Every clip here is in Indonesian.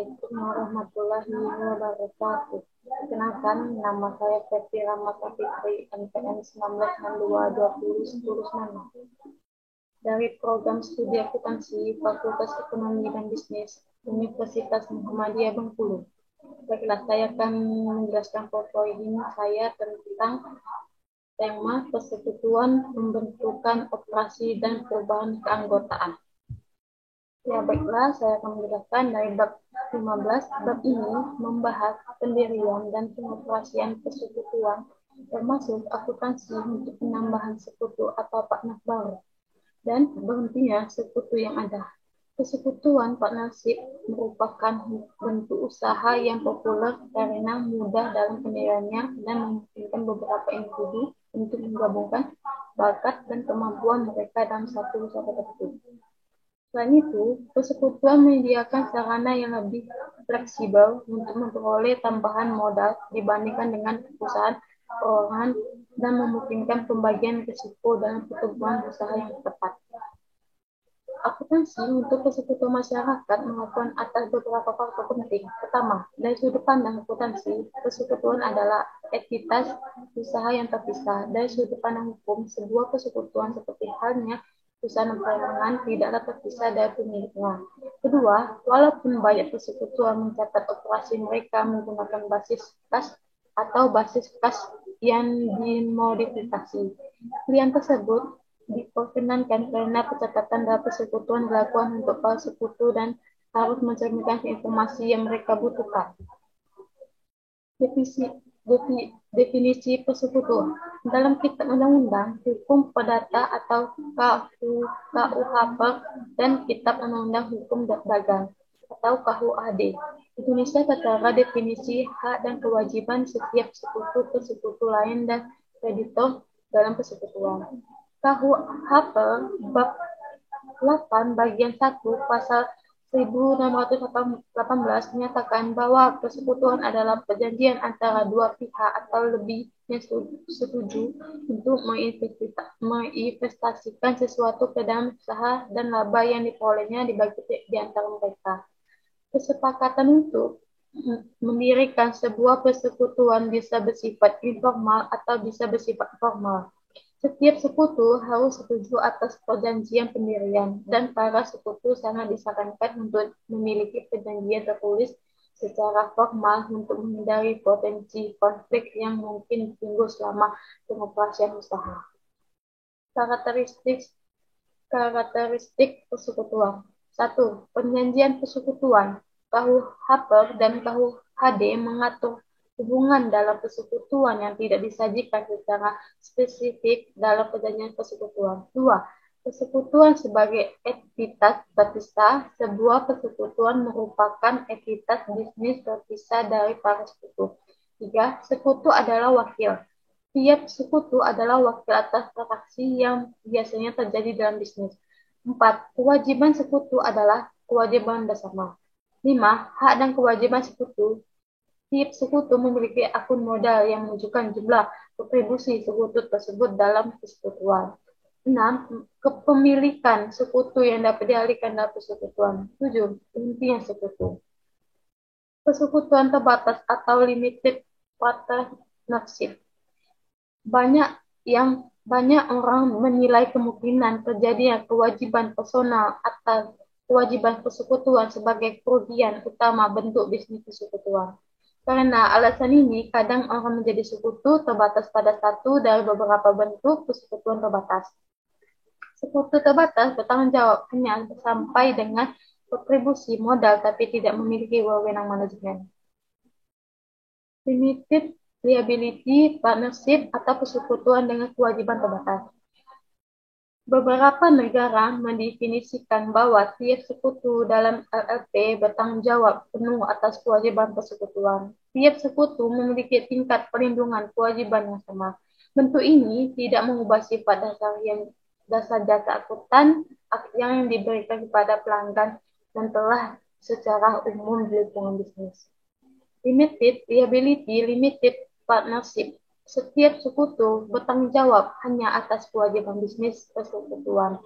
Assalamualaikum warahmatullahi wabarakatuh. Perkenalkan, nama saya Fethi Ramata Fitri, NPM 19622010 dari program studi akuntansi Fakultas Ekonomi dan Bisnis Universitas Muhammadiyah Bengkulu. Baiklah, saya akan menjelaskan PowerPoint saya tentang tema persekutuan, pembentukan operasi dan perubahan keanggotaan. Ya, baiklah, saya akan menjelaskan dari bab 15. Bab ini membahas pendirian dan pengoperasian persekutuan, termasuk akuntansi untuk penambahan sekutu atau partner baru, dan berhentinya sekutu yang ada. Persekutuan partnership merupakan bentuk usaha yang populer karena mudah dalam pendiriannya dan memungkinkan beberapa individu untuk menggabungkan bakat dan kemampuan mereka dalam satu usaha tertentu. Selain itu, persekutuan menyediakan sarana yang lebih fleksibel untuk memperoleh tambahan modal dibandingkan dengan perusahaan perorangan dan memungkinkan pembagian risiko dalam pertumbuhan usaha yang tepat. Akuntansi untuk persekutuan masyarakat melakukan atas beberapa faktor penting. Pertama, dari sudut pandang akuntansi, persekutuan adalah entitas usaha yang terpisah. Dari sudut pandang hukum, sebuah persekutuan seperti halnya perusahaan perorangan tidaklah terpisah dari pemiliknya. Kedua, walaupun banyak persekutuan mencatat operasi mereka menggunakan basis kas atau basis kas yang dimodifikasi, pilihan tersebut diperkenankan karena pencatatan dalam persekutuan dilakukan untuk para sekutu dan harus mencerminkan informasi yang mereka butuhkan. Definisi persekutuan. Dalam Kitab Undang-Undang Hukum Perdata atau KUHP dan Kitab Undang-Undang Hukum Dagang atau KUHD, Indonesia tertera definisi hak dan kewajiban setiap sekutu ke sekutu lain dan kreditor dalam persekutuan. KUHP bab 8 bagian 1 pasal 1618 menyatakan bahwa persekutuan adalah perjanjian antara dua pihak atau lebih yang setuju untuk menginvestasikan sesuatu ke dalam usaha dan laba yang diperolehnya dibagi di antara mereka. Kesepakatan untuk mendirikan sebuah persekutuan bisa bersifat informal atau bisa bersifat formal. Setiap sekutu harus setuju atas perjanjian pendirian, dan para sekutu sangat disarankan untuk memiliki perjanjian tertulis secara formal untuk menghindari potensi konflik yang mungkin timbul selama pengoperasian usaha. Karakteristik persekutuan. 1. Perjanjian persekutuan. KUHP dan KUHD mengatur hubungan dalam persekutuan yang tidak disajikan secara spesifik dalam perjanjian persekutuan. 2. Persekutuan sebagai entitas terpisah. Sebuah persekutuan merupakan entitas bisnis terpisah dari para sekutu. 3. Sekutu adalah wakil. Tiap sekutu adalah wakil atas transaksi yang biasanya terjadi dalam bisnis. 4. Kewajiban sekutu adalah kewajiban bersama. 5. Hak dan kewajiban sekutu. Tiap sekutu memiliki akun modal yang menunjukkan jumlah kontribusi sekutu tersebut dalam persekutuan. 6. Kepemilikan sekutu yang dapat dialihkan dalam persekutuan. 7. Intinya sekutu. Persekutuan terbatas atau limited partnership. Banyak orang menilai kemungkinan terjadinya kewajiban personal atau kewajiban persekutuan sebagai kerugian utama bentuk bisnis persekutuan. Karena alasan ini, kadang orang menjadi sekutu terbatas pada satu dari beberapa bentuk persekutuan terbatas. Sekutu terbatas bertanggung jawab hanya sampai dengan kontribusi modal tapi tidak memiliki wewenang manajemen. Limited liability partnership atau persekutuan dengan kewajiban terbatas. Beberapa negara mendefinisikan bahwa tiap sekutu dalam LLP bertanggung jawab penuh atas kewajiban persekutuan. Tiap sekutu memiliki tingkat perlindungan kewajiban yang sama. Bentuk ini tidak mengubah sifat dasar jasa akuntan yang diberikan kepada pelanggan dan telah secara umum di lingkungan bisnis. Limited liability, limited partnership. Setiap sekutu bertanggung jawab hanya atas kewajiban bisnis persekutuan.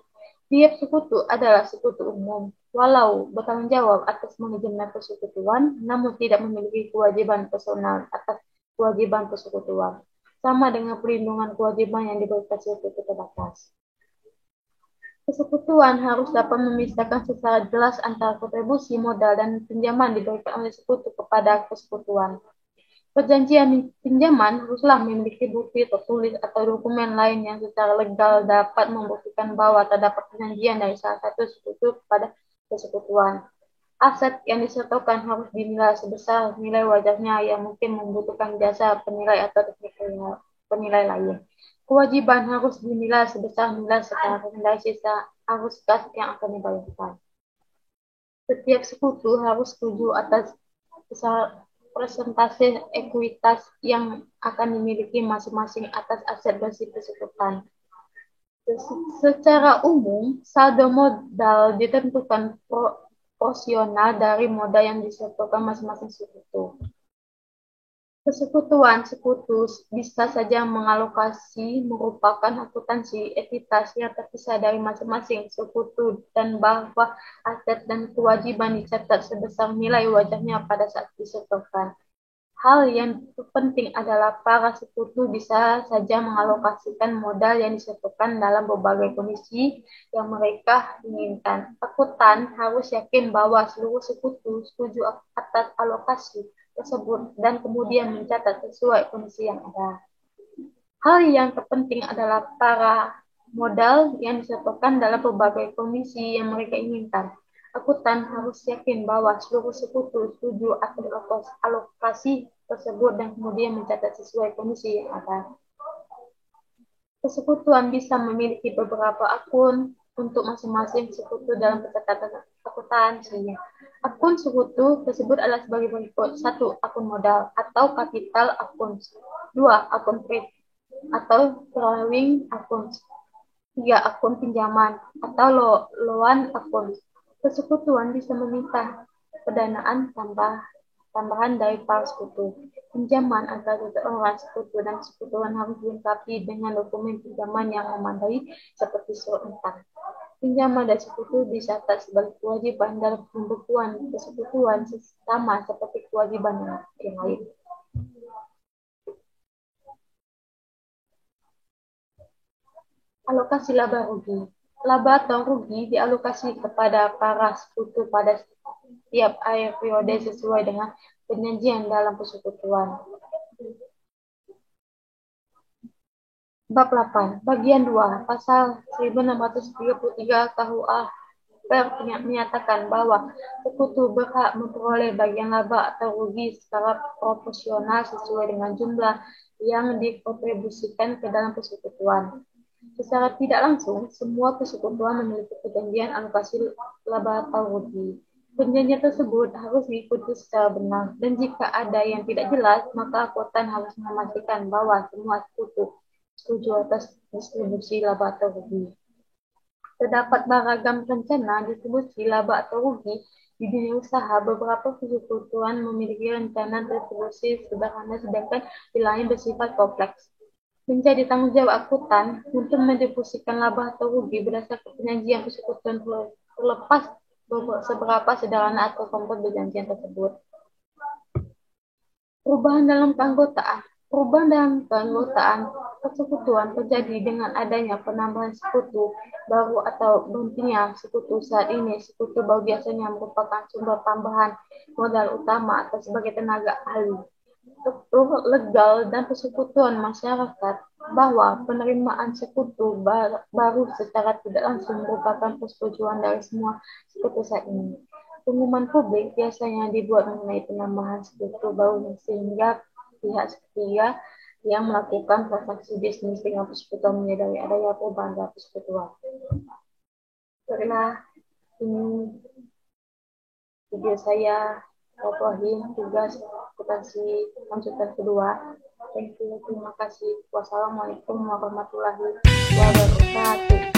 Tiap sekutu adalah sekutu umum. walau bertanggung jawab atas manajemen persekutuan, namun tidak memiliki kewajiban personal atas kewajiban persekutuan, sama dengan perlindungan kewajiban yang diberikan sekutu terbatas. Persekutuan harus dapat memisahkan secara jelas antara kontribusi modal dan pinjaman diberikan oleh sekutu kepada persekutuan. Perjanjian pinjaman haruslah memiliki bukti tertulis atau dokumen lain yang secara legal dapat membuktikan bahwa terdapat perjanjian dari salah satu sekutu kepada persekutuan. Aset yang disetorkan harus dinilai sebesar nilai wajarnya yang mungkin membutuhkan jasa penilai atau teknik penilai lain. Kewajiban harus dinilai sebesar nilai sekarang dari sisa arus kas yang akan dibayarkan. Setiap sekutu harus setuju atas persentase ekuitas yang akan dimiliki masing-masing atas aset bersih persekutuan. Secara umum, saldo modal ditentukan proporsional dari modal yang disetorkan masing-masing sekutu. Persekutuan sekutu bisa saja mengalokasi merupakan akuntansi entitas yang terpisah dari masing-masing sekutu dan bahwa aset dan kewajiban dicatat sebesar nilai wajarnya pada saat disetorkan. Hal yang penting adalah para sekutu bisa saja mengalokasikan modal yang disetorkan dalam berbagai kondisi yang mereka inginkan. Akuntan harus yakin bahwa seluruh sekutu setuju atas alokasi tersebut dan kemudian mencatat sesuai kondisi yang ada. Hal yang terpenting adalah para modal yang disetorkan dalam berbagai kondisi yang mereka inginkan. Akuntan harus yakin bahwa seluruh sekutu setuju atas alokasi tersebut dan kemudian mencatat sesuai kondisi yang ada. Persekutuan bisa memiliki beberapa akun untuk masing-masing sekutu dalam pencatatan akuntansi. Akun sekutu tersebut adalah sebagai berikut: 1. Akun modal atau kapital akun. 2. Akun trade atau drawing akun. 3. Akun pinjaman atau loan akun. Persekutuan bisa meminta pendanaan tambahan dari para sekutu. Pinjaman antara seseorang sekutu dan sekutuan harus dilengkapi dengan dokumen pinjaman yang memadai seperti surat utang. Pinjaman dari sekutu dicatat sebagai kewajiban dalam pembukuan persekutuan sama seperti kewajiban yang lain. Alokasi laba rugi. Laba atau rugi dialokasi kepada para sekutu pada setiap akhir periode sesuai dengan perjanjian dalam persekutuan. Bab 8, Bagian 2, Pasal 1633 KUA menyatakan bahwa sekutu berhak memperoleh bagian laba atau rugi secara proporsional sesuai dengan jumlah yang dikontribusikan ke dalam persekutuan. Secara tidak langsung, semua persekutuan memiliki perjanjian alokasi laba atau rugi. Perjanjian tersebut harus diikuti secara benar, dan jika ada yang tidak jelas, maka akuntan harus memastikan bahwa semua sekutu setuju atas distribusi laba atau rugi. Terdapat beragam rencana distribusi laba atau rugi di dunia usaha. Beberapa persekutuan memiliki rencana distribusi sederhana, sedangkan di lain bersifat kompleks. Menjadi tanggung jawab akuntan untuk mendistribusikan laba atau rugi berdasarkan perjanjian persekutuan terlepas seberapa sederhana atau kompleks perjanjian tersebut. Perubahan dalam keanggotaan persekutuan terjadi dengan adanya penambahan sekutu baru atau berhentinya sekutu. Saat ini, sekutu baru biasanya merupakan sumber tambahan modal utama atau sebagai tenaga ahli, struktur legal dan persekutuan masyarakat, bahwa penerimaan sekutu baru secara tidak langsung merupakan persetujuan dari semua sekutu saat ini. Pengumuman publik biasanya dibuat mengenai penambahan sekutu baru sehingga pihak ketiga yang melakukan transaksi bisnis dengan persekutuan menyadari adanya perubahan dalam persekutuan. Karena ini video saya, Ibrahim, tugas akuntansi konsultan kedua. Thank you, terima kasih. Wassalamualaikum warahmatullahi wabarakatuh.